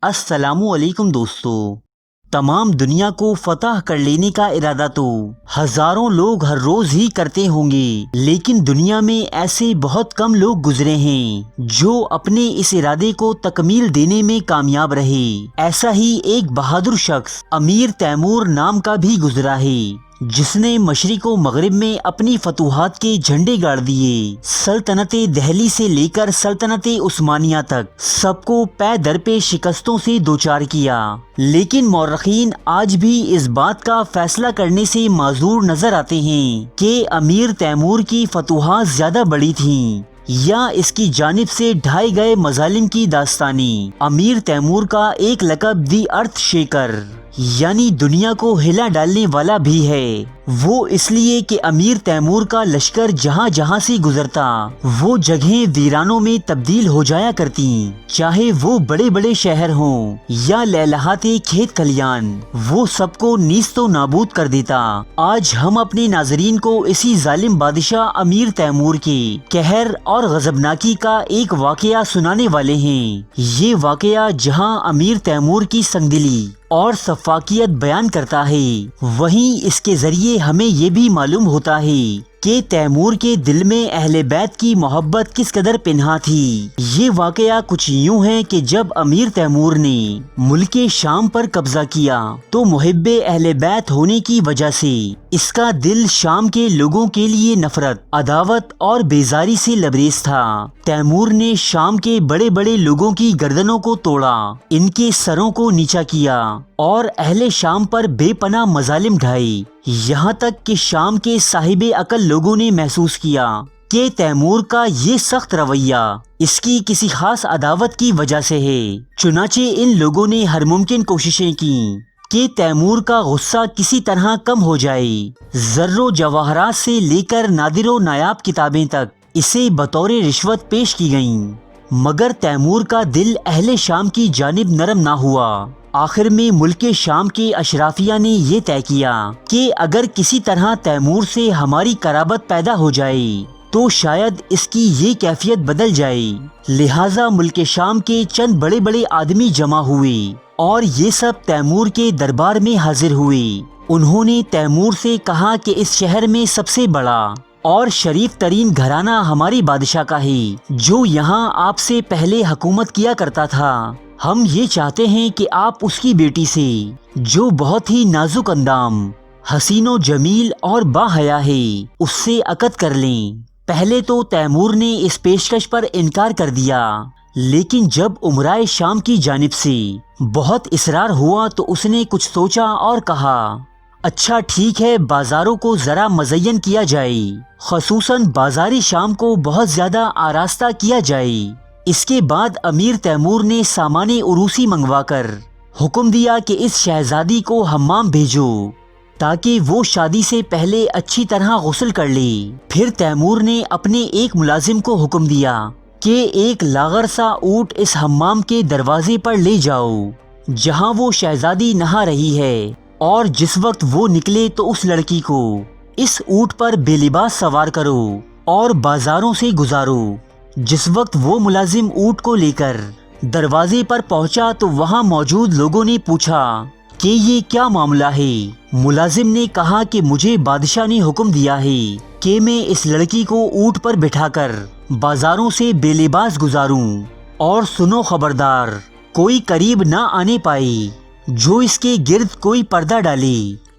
السلام علیکم دوستو۔ تمام دنیا کو فتح کر لینے کا ارادہ تو ہزاروں لوگ ہر روز ہی کرتے ہوں گے، لیکن دنیا میں ایسے بہت کم لوگ گزرے ہیں جو اپنے اس ارادے کو تکمیل دینے میں کامیاب رہے۔ ایسا ہی ایک بہادر شخص امیر تیمور نام کا بھی گزرا ہے، جس نے مشرق و مغرب میں اپنی فتوحات کے جھنڈے گاڑ دیے۔ سلطنت دہلی سے لے کر سلطنت عثمانیہ تک سب کو پے در پہ شکستوں سے دوچار کیا، لیکن مورخین آج بھی اس بات کا فیصلہ کرنے سے معذور نظر آتے ہیں کہ امیر تیمور کی فتوحات زیادہ بڑی تھیں یا اس کی جانب سے ڈھائے گئے مظالم کی داستانیں۔ امیر تیمور کا ایک لقب دی ارتھ شیکر یعنی دنیا کو ہلا ڈالنے والا بھی ہے۔ وہ اس لیے کہ امیر تیمور کا لشکر جہاں جہاں سے گزرتا وہ جگہیں ویرانوں میں تبدیل ہو جایا کرتی، چاہے وہ بڑے بڑے شہر ہوں یا لہلہاتے کھیت کھلیان، وہ سب کو نیست و نابود کر دیتا۔ آج ہم اپنے ناظرین کو اسی ظالم بادشاہ امیر تیمور کے قہر اور غضبناکی کا ایک واقعہ سنانے والے ہیں۔ یہ واقعہ جہاں امیر تیمور کی سنگدلی اور سفاکیت بیان کرتا ہے، وہیں اس کے ذریعے ہمیں یہ بھی معلوم ہوتا ہے کہ تیمور کے دل میں اہل بیت کی محبت کس قدر پنہاں تھی۔ یہ واقعہ کچھ یوں ہے کہ جب امیر تیمور نے ملک شام پر قبضہ کیا تو محب اہل بیت ہونے کی وجہ سے اس کا دل شام کے لوگوں کے لیے نفرت، عداوت اور بیزاری سے لبریز تھا۔ تیمور نے شام کے بڑے بڑے لوگوں کی گردنوں کو توڑا، ان کے سروں کو نیچا کیا اور اہل شام پر بے پناہ مظالم ڈھائے، یہاں تک کہ شام کے صاحب عقل لوگوں نے محسوس کیا کہ تیمور کا یہ سخت رویہ اس کی کسی خاص عداوت کی وجہ سے ہے۔ چنانچہ ان لوگوں نے ہر ممکن کوششیں کی کہ تیمور کا غصہ کسی طرح کم ہو جائے۔ زر و جواہرات سے لے کر نادر و نایاب کتابیں تک اسے بطور رشوت پیش کی گئیں، مگر تیمور کا دل اہل شام کی جانب نرم نہ ہوا۔ آخر میں ملک شام کے اشرافیہ نے یہ طے کیا کہ اگر کسی طرح تیمور سے ہماری قرابت پیدا ہو جائے تو شاید اس کی یہ کیفیت بدل جائے۔ لہٰذا ملک شام کے چند بڑے بڑے آدمی جمع ہوئے اور یہ سب تیمور کے دربار میں حاضر ہوئے۔ انہوں نے تیمور سے کہا کہ اس شہر میں سب سے بڑا اور شریف ترین گھرانہ ہمارے بادشاہ کا ہے، جو یہاں آپ سے پہلے حکومت کیا کرتا تھا۔ ہم یہ چاہتے ہیں کہ آپ اس کی بیٹی سے، جو بہت ہی نازک اندام، حسین و جمیل اور باحیا ہے، اس سے عقد کر لیں۔ پہلے تو تیمور نے اس پیشکش پر انکار کر دیا، لیکن جب امرائے شام کی جانب سے بہت اصرار ہوا تو اس نے کچھ سوچا اور کہا، اچھا ٹھیک ہے، بازاروں کو ذرا مزین کیا جائے، خصوصاً بازار شام کو بہت زیادہ آراستہ کیا جائے۔ اس کے بعد امیر تیمور نے سامان عروسی منگوا کر حکم دیا کہ اس شہزادی کو حمام بھیجو تاکہ وہ شادی سے پہلے اچھی طرح غسل کر لے۔ پھر تیمور نے اپنے ایک ملازم کو حکم دیا کہ ایک لاغر سا اونٹ اس حمام کے دروازے پر لے جاؤ جہاں وہ شہزادی نہا رہی ہے، اور جس وقت وہ نکلے تو اس لڑکی کو اس اونٹ پر بے لباس سوار کرو اور بازاروں سے گزارو۔ جس وقت وہ ملازم اونٹ کو لے کر دروازے پر پہنچا تو وہاں موجود لوگوں نے پوچھا کہ یہ کیا معاملہ ہے۔ ملازم نے کہا کہ مجھے بادشاہ نے حکم دیا ہے کہ میں اس لڑکی کو اونٹ پر بٹھا کر بازاروں سے بے لباس گزاروں، اور سنو خبردار، کوئی قریب نہ آنے پائے جو اس کے گرد کوئی پردہ ڈالے۔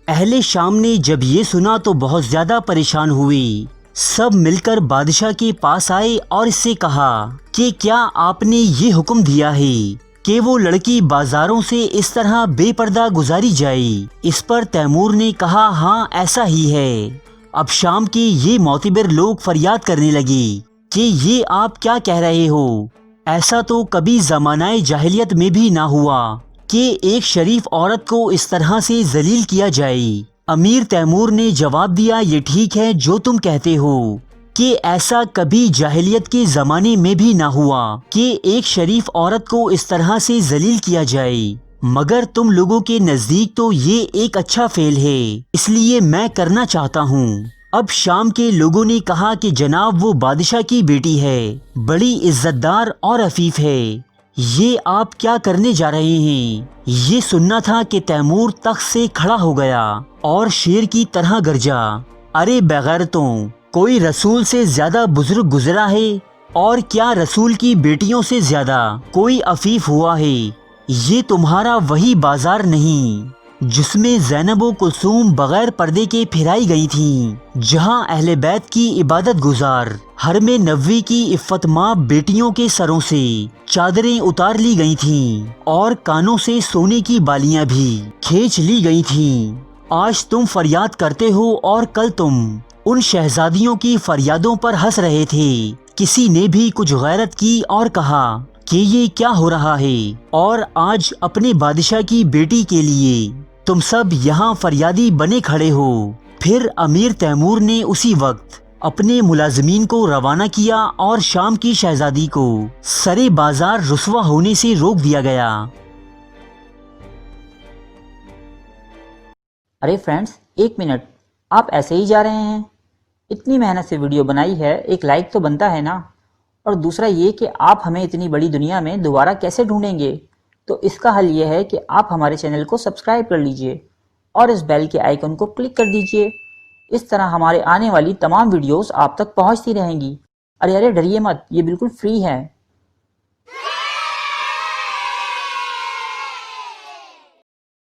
اہل شام نے جب یہ سنا تو بہت زیادہ پریشان ہوئے۔ سب مل کر بادشاہ کے پاس آئے اور اس سے کہا کہ کیا آپ نے یہ حکم دیا ہے کہ وہ لڑکی بازاروں سے اس طرح بے پردہ گزاری جائے؟ اس پر تیمور نے کہا، ہاں ایسا ہی ہے۔ اب شام کے یہ معتبر لوگ فریاد کرنے لگے کہ یہ آپ کیا کہہ رہے ہو؟ ایسا تو کبھی زمانہ جاہلیت میں بھی نہ ہوا کہ ایک شریف عورت کو اس طرح سے ذلیل کیا جائے۔ امیر تیمور نے جواب دیا، یہ ٹھیک ہے جو تم کہتے ہو کہ ایسا کبھی جاہلیت کے زمانے میں بھی نہ ہوا کہ ایک شریف عورت کو اس طرح سے ذلیل کیا جائے، مگر تم لوگوں کے نزدیک تو یہ ایک اچھا فعل ہے، اس لیے میں کرنا چاہتا ہوں۔ اب شام کے لوگوں نے کہا کہ جناب وہ بادشاہ کی بیٹی ہے، بڑی عزت دار اور عفیف ہے، یہ آپ کیا کرنے جا رہے ہیں؟ یہ سننا تھا کہ تیمور تخت سے کھڑا ہو گیا اور شیر کی طرح گرجا، ارے بغیرتوں، کوئی رسول سے زیادہ بزرگ گزرا ہے؟ اور کیا رسول کی بیٹیوں سے زیادہ کوئی عفیف ہوا ہے؟ یہ تمہارا وہی بازار نہیں جس میں زینب و کلثوم بغیر پردے کے پھرائی گئی تھیں، جہاں اہل بیت کی عبادت گزار حرم نبوی کی عفت ماں بیٹیوں کے سروں سے چادریں اتار لی گئی تھیں اور کانوں سے سونے کی بالیاں بھی کھینچ لی گئی تھیں۔ آج تم فریاد کرتے ہو اور کل تم ان شہزادیوں کی فریادوں پر ہنس رہے تھے۔ کسی نے بھی کچھ غیرت کی اور کہا کہ یہ کیا ہو رہا ہے، اور آج اپنے بادشاہ کی بیٹی کے لیے تم سب یہاں فریادی بنے کھڑے ہو۔ پھر امیر تیمور نے اسی وقت اپنے ملازمین کو روانہ کیا اور شام کی شہزادی کو سرے بازار رسوا ہونے سے روک دیا گیا۔ ارے فرینڈز، ایک منٹ، آپ ایسے ہی جا رہے ہیں؟ اتنی محنت سے ویڈیو بنائی ہے، ایک لائک تو بنتا ہے نا؟ اور دوسرا یہ کہ آپ ہمیں اتنی بڑی دنیا میں دوبارہ کیسے ڈھونڈیں گے؟ تو اس کا حل یہ ہے کہ آپ ہمارے چینل کو سبسکرائب کر لیجئے اور اس بیل کے آئیکن کو کلک کر دیجئے۔ اس طرح ہمارے آنے والی تمام ویڈیوز آپ تک پہنچتی رہیں گی۔ ارے ڈریے مت، یہ بالکل فری ہے۔